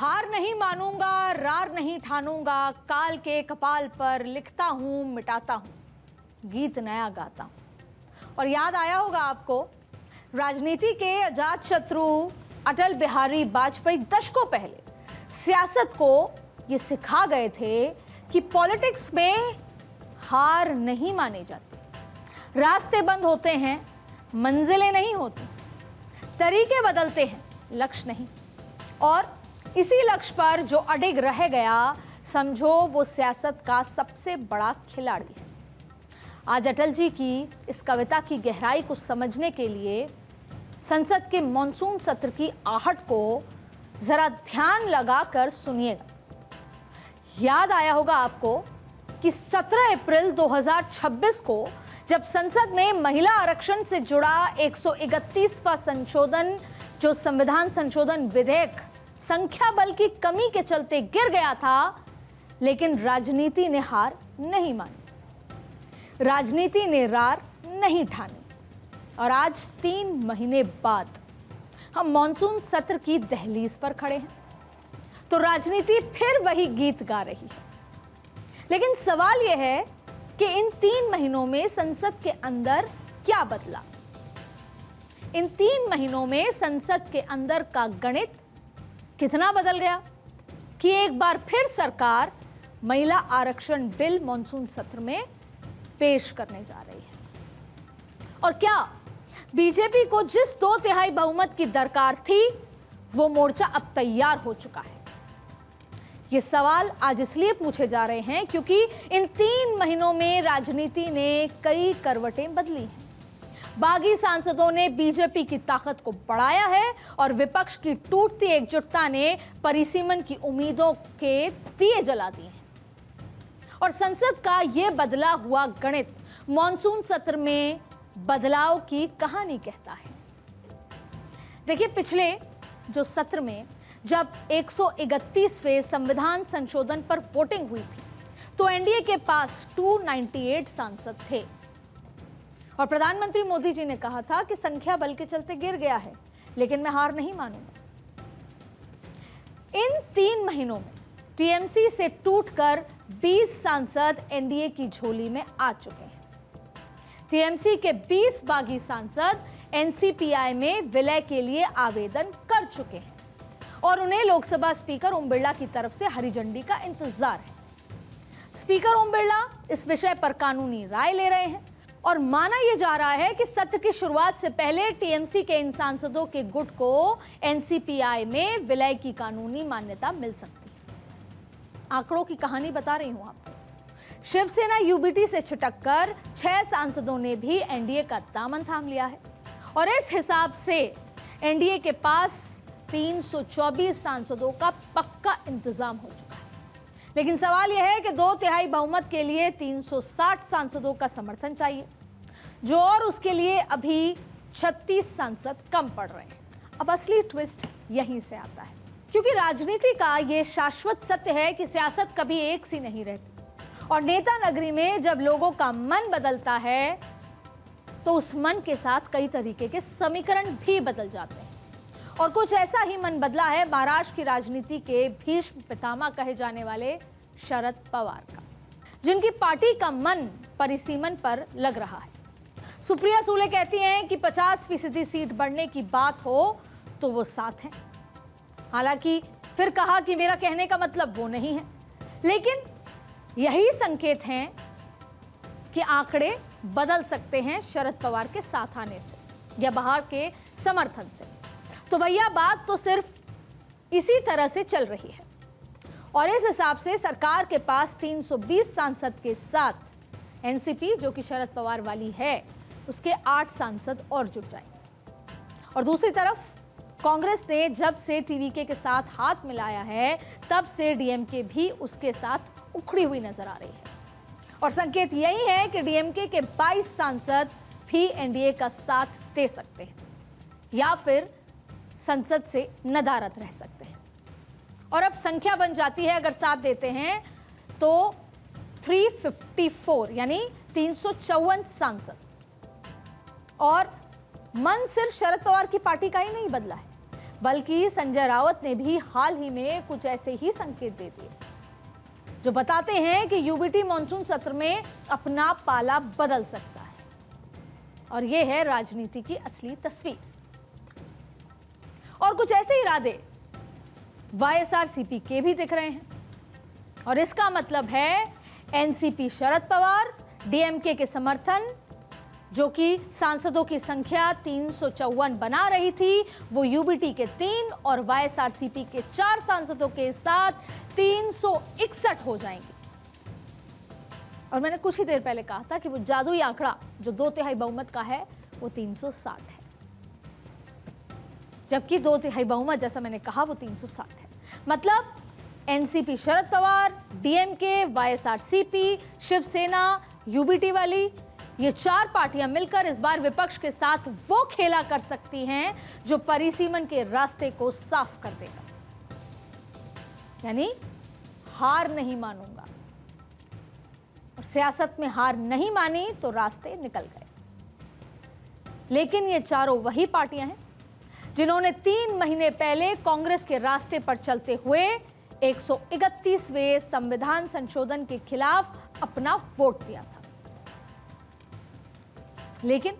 हार नहीं मानूंगा, रार नहीं ठानूंगा, काल के कपाल पर लिखता हूं, मिटाता हूं, गीत नया गाता हूं। और याद आया होगा आपको, राजनीति के अजात शत्रु अटल बिहारी वाजपेयी दशकों पहले सियासत को ये सिखा गए थे कि पॉलिटिक्स में हार नहीं मानी जाती। रास्ते बंद होते हैं, मंजिलें नहीं होती, तरीके बदलते हैं, लक्ष्य नहीं। और इसी लक्ष्य पर जो अडिग रह गया, समझो वो सियासत का सबसे बड़ा खिलाड़ी है। आज अटल जी की इस कविता की गहराई को समझने के लिए संसद के मॉनसून सत्र की आहट को जरा ध्यान लगाकर सुनिएगा। याद आया होगा आपको कि 17 अप्रैल 2026 को जब संसद में महिला आरक्षण से जुड़ा 131वां संशोधन, जो संविधान संशोधन विधेयक संख्या बल की कमी के चलते गिर गया था, लेकिन राजनीति ने हार नहीं मानी, राजनीति ने रार नहीं ठानी। और आज 3 महीने बाद हम मॉनसून सत्र की दहलीज पर खड़े हैं, तो राजनीति फिर वही गीत गा रही है। लेकिन सवाल यह है कि इन 3 महीनों में संसद के अंदर क्या बदला? इन 3 महीनों में संसद के अंदर का गणित कितना बदल गया कि एक बार फिर सरकार महिला आरक्षण बिल मॉनसून सत्र में पेश करने जा रही है। और क्या बीजेपी को जिस 2/3 बहुमत की दरकार थी, वो मोर्चा अब तैयार हो चुका है? ये सवाल आज इसलिए पूछे जा रहे हैं क्योंकि इन 3 महीनों में राजनीति ने कई करवटें बदली हैं। बागी सांसदों ने बीजेपी की ताकत को बढ़ाया है और विपक्ष की टूटती एकजुटता ने परिसीमन की उम्मीदों के दिए जला दिए हैं। और संसद का यह बदला हुआ गणित मॉनसून सत्र में बदलाव की कहानी कहता है। देखिए, पिछले जो सत्र में जब 131वें संविधान संशोधन पर वोटिंग हुई थी, तो एनडीए के पास 298 सांसद थे और प्रधानमंत्री मोदी जी ने कहा था कि संख्या बल के चलते गिर गया है, लेकिन मैं हार नहीं मानूंगा। इन 3 महीनों में टीएमसी से टूटकर 20 सांसद एनडीए की झोली में आ चुके हैं। टीएमसी के 20 बागी सांसद एनसीपीआई में विलय के लिए आवेदन कर चुके हैं और उन्हें लोकसभा स्पीकर ओम बिरला की तरफ से हरी झंडी का इंतजार है। स्पीकर ओम बिरला इस विषय पर कानूनी राय ले रहे हैं और माना यह जा रहा है कि सत्र की शुरुआत से पहले टीएमसी के इन सांसदों के गुट को एनसीपीआई में विलय की कानूनी मान्यता मिल सकती है। आंकड़ों की कहानी बता रही हूं आपको। शिवसेना यूबीटी से छिटककर 6 सांसदों ने भी एनडीए का दामन थाम लिया है और इस हिसाब से एनडीए के पास 324 सांसदों का पक्का इंतजाम हो चुका है। लेकिन सवाल यह है कि 2/3 बहुमत के लिए 360 सांसदों का समर्थन चाहिए, जो और उसके लिए अभी 36 सांसद कम पड़ रहे हैं। अब असली ट्विस्ट यहीं से आता है, क्योंकि राजनीति का यह शाश्वत सत्य है कि सियासत कभी एक सी नहीं रहती और नेता नगरी में जब लोगों का मन बदलता है, तो उस मन के साथ कई तरीके के समीकरण भी बदल जाते हैं। और कुछ ऐसा ही मन बदला है महाराष्ट्र की राजनीति के भीष्म पितामह कहे जाने वाले शरद पवार का, जिनकी पार्टी का मन परिसीमन पर लग रहा है। सुप्रिया सुले कहती हैं कि 50% सीट बढ़ने की बात हो तो वो साथ हैं। हालांकि फिर कहा कि मेरा कहने का मतलब वो नहीं है, लेकिन यही संकेत हैं कि आंकड़े बदल सकते हैं शरद पवार के साथ आने से या बाहर के समर्थन से। तो भैया, बात तो सिर्फ इसी तरह से चल रही है और इस हिसाब से सरकार के पास 320 सांसद के साथ एनसीपी, जो कि शरद पवार वाली है, उसके 8 सांसद और जुट जाएंगे। और दूसरी तरफ कांग्रेस ने जब से टीवीके के साथ हाथ मिलाया है, तब से डीएमके भी उसके साथ उखड़ी हुई नजर आ रही है। और संकेत यही है कि डीएमके के 22 सांसद भी एनडीए का साथ दे सकते हैं या फिर संसद से नदारद रह सकते हैं। और अब संख्या बन जाती है, अगर साथ देते हैं तो 354 यानी 354 सांसद। और मन सिर्फ शरद पवार की पार्टी का ही नहीं बदला है, बल्कि संजय राउत ने भी हाल ही में कुछ ऐसे ही संकेत दे दिए जो बताते हैं कि यूबीटी मॉनसून सत्र में अपना पाला बदल सकता है। और यह है राजनीति की असली तस्वीर। और कुछ ऐसे इरादे वाईएसआरसीपी के भी दिख रहे हैं और इसका मतलब है एनसीपी शरद पवार, डीएमके के समर्थन जो कि सांसदों की संख्या 354 बना रही थी, वो यूबीटी के 3 और वाईएसआरसीपी के 4 सांसदों के साथ 361 हो जाएंगे। और मैंने कुछ ही देर पहले कहा था कि वो जादुई आंकड़ा जो 2/3 बहुमत का है वो 360 है, जबकि 2/3 बहुमत जैसा मैंने कहा वो 360 है। मतलब NCP Sharad Pawar, DMK, YSRCP, Shiv Sena, UBT वाली, ये 4 पार्टियां मिलकर इस बार विपक्ष के साथ वो खेला कर सकती हैं जो परिसीमन के रास्ते को साफ कर देगा। यानी हार नहीं मानूंगा, और सियासत में हार नहीं मानी तो रास्ते निकल गए। लेकिन ये चारों वही पार्टियां हैं जिन्होंने 3 महीने पहले कांग्रेस के रास्ते पर चलते हुए 131वें संविधान संशोधन के खिलाफ अपना वोट दिया था। लेकिन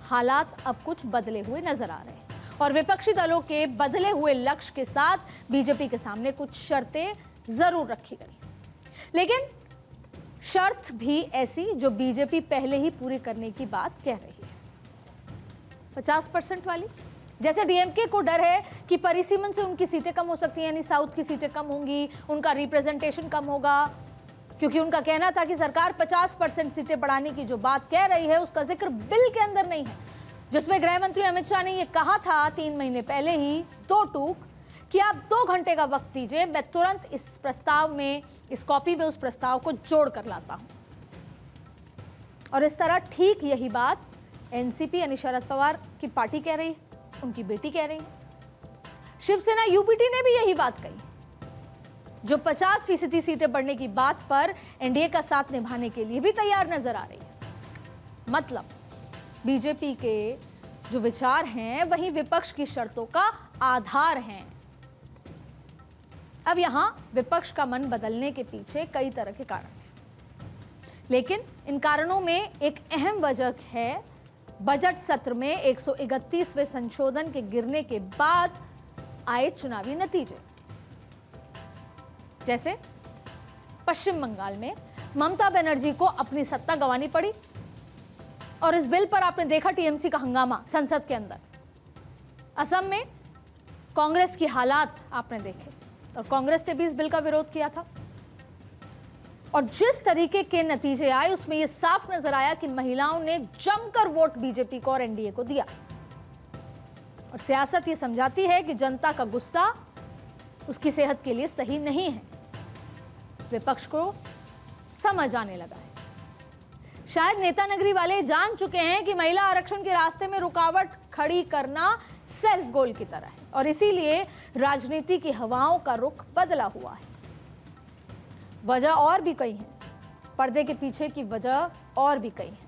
हालात अब कुछ बदले हुए नजर आ रहे हैं और विपक्षी दलों के बदले हुए लक्ष्य के साथ बीजेपी के सामने कुछ शर्तें जरूर रखी गई, लेकिन शर्त भी ऐसी जो बीजेपी पहले ही पूरी करने की बात कह रही है। 50% वाली, जैसे डीएमके को डर है कि परिसीमन से उनकी सीटें कम हो सकती हैं, यानी साउथ की सीटें कम होंगी, उनका रिप्रेजेंटेशन कम होगा, क्योंकि उनका कहना था कि सरकार 50% सीटें बढ़ाने की जो बात कह रही है उसका जिक्र बिल के अंदर नहीं है, जिसमें गृह मंत्री अमित शाह ने यह कहा था 3 महीने पहले ही 2 टूक कि आप 2 घंटे का वक्त दीजिए, मैं तुरंत इस प्रस्ताव में, इस कॉपी में उस प्रस्ताव को जोड़ कर लाता हूं। और इस तरह ठीक यही बात एनसीपी यानी शरद पवार की पार्टी कह रही है, उनकी बेटी कह रही है। शिवसेना यूबीटी ने भी यही बात कही, जो 50% सीटें बढ़ने की बात पर एनडीए का साथ निभाने के लिए भी तैयार नजर आ रही है। मतलब बीजेपी के जो विचार हैं वही विपक्ष की शर्तों का आधार हैं। अब यहां विपक्ष का मन बदलने के पीछे कई तरह के कारण हैं, लेकिन इन कारणों में एक अहम वजह है बजट सत्र में 131वें संशोधन के गिरने के बाद आए चुनावी नतीजे। जैसे पश्चिम बंगाल में ममता बनर्जी को अपनी सत्ता गंवानी पड़ी और इस बिल पर आपने देखा टीएमसी का हंगामा संसद के अंदर। असम में कांग्रेस की हालात आपने देखे और कांग्रेस ने भी इस बिल का विरोध किया था। और जिस तरीके के नतीजे आए उसमें यह साफ नजर आया कि महिलाओं ने जमकर वोट बीजेपी को और एनडीए को दिया। और सियासत ये समझाती है कि जनता का गुस्सा उसकी सेहत के लिए सही नहीं है। विपक्ष को समझ आने लगा है। शायद नेता नगरी वाले जान चुके हैं कि महिला आरक्षण के रास्ते में रुकावट खड़ी करना सेल्फ गोल की तरह है और इसीलिए राजनीति की हवाओं का रुख बदला हुआ है। वजह और भी कई है, पर्दे के पीछे की वजह और भी कई है।